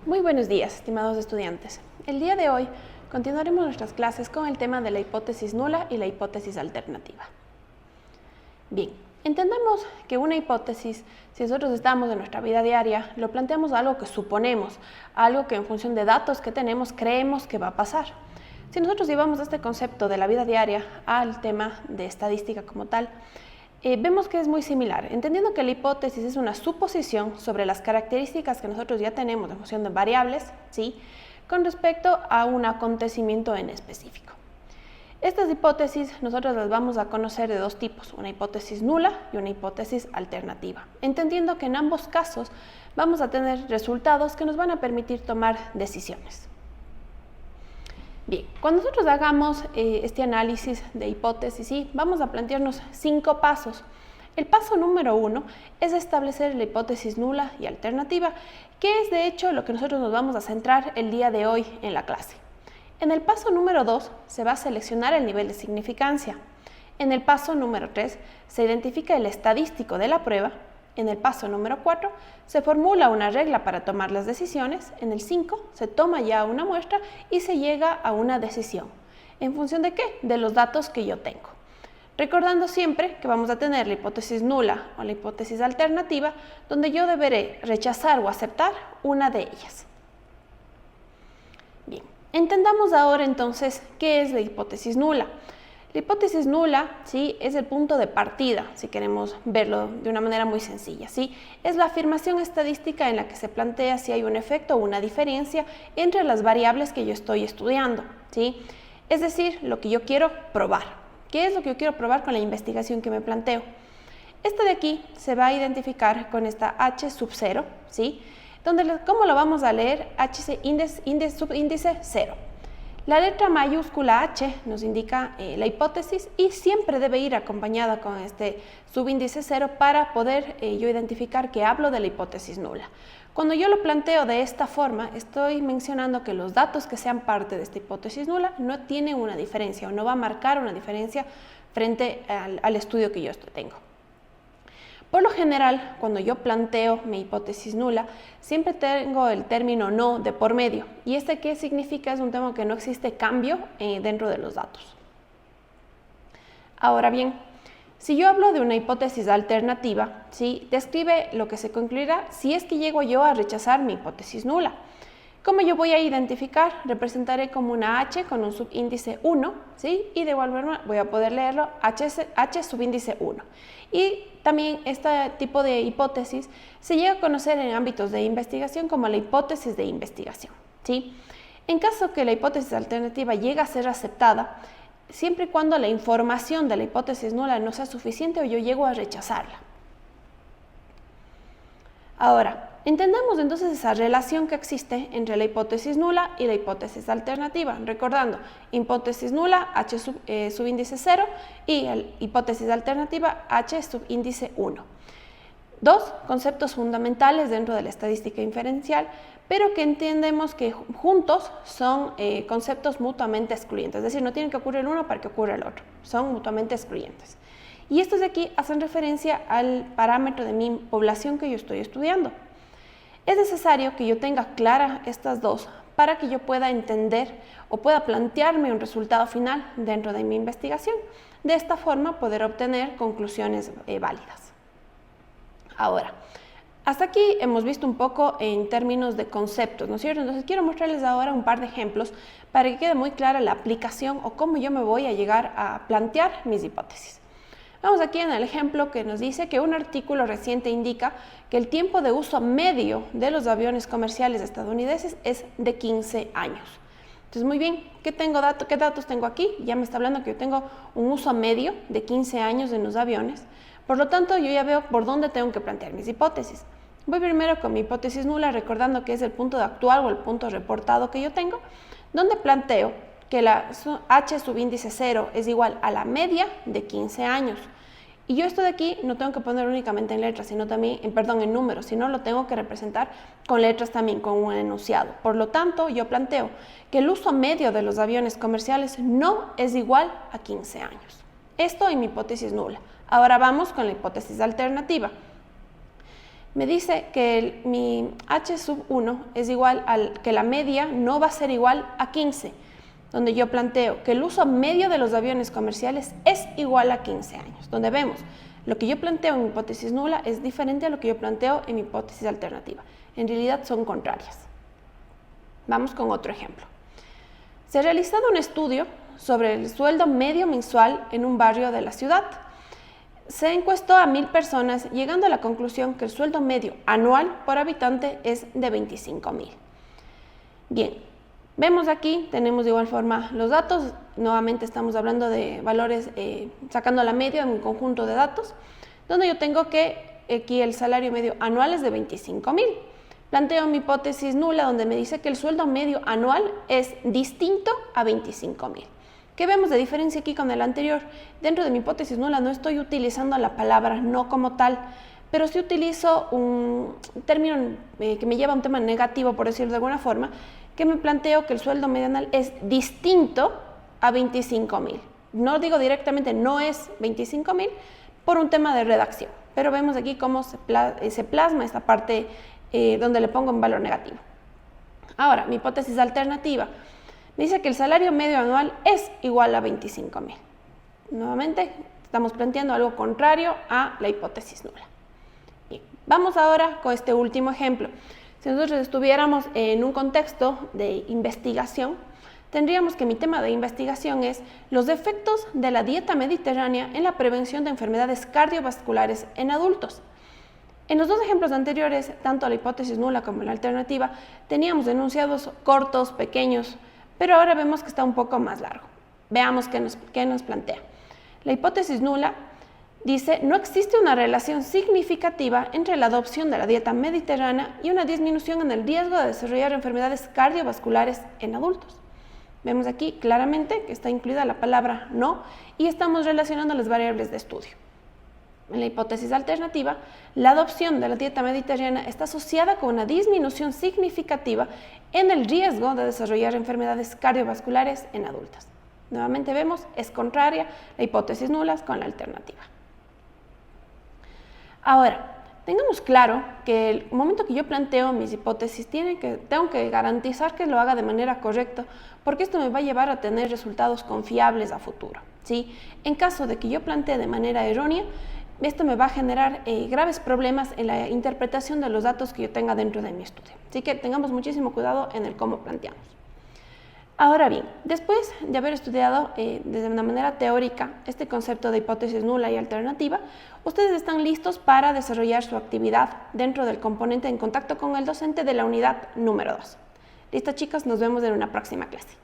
Muy buenos días, estimados estudiantes. El día de hoy continuaremos nuestras clases con el tema de la hipótesis nula y la hipótesis alternativa. Bien, entendamos que una hipótesis, si nosotros estamos en nuestra vida diaria, lo planteamos algo que suponemos, algo que en función de datos que tenemos creemos que va a pasar. Si nosotros llevamos este concepto de la vida diaria al tema de estadística como tal, vemos que es muy similar, entendiendo que la hipótesis es una suposición sobre las características que nosotros ya tenemos en función de variables, ¿sí?, con respecto a un acontecimiento en específico. Estas hipótesis nosotros las vamos a conocer de dos tipos, una hipótesis nula y una hipótesis alternativa, entendiendo que en ambos casos vamos a tener resultados que nos van a permitir tomar decisiones. Bien, cuando nosotros hagamos este análisis de hipótesis, ¿sí?, vamos a plantearnos 5 pasos. El paso número 1 es establecer la hipótesis nula y alternativa, que es de hecho lo que nosotros nos vamos a centrar el día de hoy en la clase. En el paso número 2 se va a seleccionar el nivel de significancia. En el paso número 3 se identifica el estadístico de la prueba. En el paso número 4 se formula una regla para tomar las decisiones. En el 5 se toma ya una muestra y se llega a una decisión. ¿En función de qué? De los datos que yo tengo. Recordando siempre que vamos a tener la hipótesis nula o la hipótesis alternativa, donde yo deberé rechazar o aceptar una de ellas. Bien, entendamos ahora entonces qué es la hipótesis nula. La hipótesis nula, ¿sí?, es el punto de partida, si queremos verlo de una manera muy sencilla, ¿sí? Es la afirmación estadística en la que se plantea si hay un efecto o una diferencia entre las variables que yo estoy estudiando, ¿sí? Es decir, lo que yo quiero probar. ¿Qué es lo que yo quiero probar con la investigación que me planteo? Este de aquí se va a identificar con esta H sub 0, ¿sí?, donde, ¿cómo lo vamos a leer? H subíndice 0. La letra mayúscula H nos indica la hipótesis y siempre debe ir acompañada con este subíndice 0 para poder yo identificar que hablo de la hipótesis nula. Cuando yo lo planteo de esta forma, estoy mencionando que los datos que sean parte de esta hipótesis nula no tienen una diferencia o no va a marcar una diferencia frente al estudio que yo tengo. Por lo general, cuando yo planteo mi hipótesis nula, siempre tengo el término no de por medio. ¿Y este qué significa? Es un tema que no existe cambio dentro de los datos. Ahora bien, si yo hablo de una hipótesis alternativa, ¿sí?, describe lo que se concluirá si es que llego yo a rechazar mi hipótesis nula. ¿Cómo yo voy a identificar? Representaré como una H con un subíndice 1, ¿sí?, y de igual forma voy a poder leerlo H subíndice 1. Y también este tipo de hipótesis se llega a conocer en ámbitos de investigación como la hipótesis de investigación, ¿sí? En caso que la hipótesis alternativa llegue a ser aceptada, siempre y cuando la información de la hipótesis nula no sea suficiente o yo llego a rechazarla. Ahora, entendamos entonces esa relación que existe entre la hipótesis nula y la hipótesis alternativa. Recordando, hipótesis nula, H subíndice 0 y la hipótesis alternativa, H subíndice 1. Dos conceptos fundamentales dentro de la estadística inferencial, pero que entendemos que juntos son conceptos mutuamente excluyentes. Es decir, no tienen que ocurrir el uno para que ocurra el otro. Son mutuamente excluyentes. Y estos de aquí hacen referencia al parámetro de mi población que yo estoy estudiando. Es necesario que yo tenga claras estas dos para que yo pueda entender o pueda plantearme un resultado final dentro de mi investigación. De esta forma poder obtener conclusiones válidas. Ahora, hasta aquí hemos visto un poco en términos de conceptos, ¿no es cierto? Entonces quiero mostrarles ahora un par de ejemplos para que quede muy clara la aplicación o cómo yo me voy a llegar a plantear mis hipótesis. Vamos aquí en el ejemplo que nos dice que un artículo reciente indica que el tiempo de uso medio de los aviones comerciales estadounidenses es de 15 años. Entonces, muy bien, ¿qué datos tengo aquí? Ya me está hablando que yo tengo un uso medio de 15 años en los aviones. Por lo tanto, yo ya veo por dónde tengo que plantear mis hipótesis. Voy primero con mi hipótesis nula, recordando que es el punto de actual o el punto reportado que yo tengo, donde planteo que la H subíndice 0 es igual a la media de 15 años. Y yo esto de aquí no tengo que poner únicamente en letras, sino también, en números, sino lo tengo que representar con letras también, con un enunciado. Por lo tanto, yo planteo que el uso medio de los aviones comerciales no es igual a 15 años. Esto en mi hipótesis nula. Ahora vamos con la hipótesis alternativa. me dice que mi h sub 1 es igual que la media no va a ser igual a 15, donde yo planteo que el uso medio de los aviones comerciales es igual a 15 años, donde vemos lo que yo planteo en mi hipótesis nula es diferente a lo que yo planteo en mi hipótesis alternativa. En realidad son contrarias. Vamos con otro ejemplo. Se ha realizado un estudio sobre el sueldo medio mensual en un barrio de la ciudad. Se encuestó a 1000 personas, llegando a la conclusión que el sueldo medio anual por habitante es de 25.000. Bien, vemos aquí, tenemos de igual forma los datos. Nuevamente estamos hablando de valores, sacando la media en un conjunto de datos, donde yo tengo que aquí el salario medio anual es de 25.000. Planteo mi hipótesis nula, donde me dice que el sueldo medio anual es distinto a 25.000. ¿Qué vemos de diferencia aquí con el anterior? Dentro de mi hipótesis nula no estoy utilizando la palabra no como tal, pero sí utilizo un término que me lleva a un tema negativo, por decirlo de alguna forma, que me planteo que el sueldo medio anual es distinto a 25.000. No digo directamente no es 25.000 por un tema de redacción, pero vemos aquí cómo se plasma esta parte donde le pongo un valor negativo. Ahora, mi hipótesis alternativa me dice que el salario medio anual es igual a 25.000. Nuevamente, estamos planteando algo contrario a la hipótesis nula. Bien, vamos ahora con este último ejemplo. Si nosotros estuviéramos en un contexto de investigación, tendríamos que mi tema de investigación es los efectos de la dieta mediterránea en la prevención de enfermedades cardiovasculares en adultos. En los dos ejemplos anteriores, tanto la hipótesis nula como la alternativa, teníamos enunciados cortos, pequeños, pero ahora vemos que está un poco más largo. Veamos qué nos plantea. La hipótesis nula dice, no existe una relación significativa entre la adopción de la dieta mediterránea y una disminución en el riesgo de desarrollar enfermedades cardiovasculares en adultos. Vemos aquí claramente que está incluida la palabra no y estamos relacionando las variables de estudio. En la hipótesis alternativa, la adopción de la dieta mediterránea está asociada con una disminución significativa en el riesgo de desarrollar enfermedades cardiovasculares en adultos. Nuevamente vemos, es contraria la hipótesis nula con la alternativa. Ahora, tengamos claro que el momento que yo planteo mis hipótesis tengo que garantizar que lo haga de manera correcta, porque esto me va a llevar a tener resultados confiables a futuro, ¿sí? En caso de que yo plantee de manera errónea, esto me va a generar graves problemas en la interpretación de los datos que yo tenga dentro de mi estudio. Así que tengamos muchísimo cuidado en el cómo planteamos. Ahora bien, después de haber estudiado desde una manera teórica este concepto de hipótesis nula y alternativa, ustedes están listos para desarrollar su actividad dentro del componente en contacto con el docente de la unidad número 2. Listo, chicos, nos vemos en una próxima clase.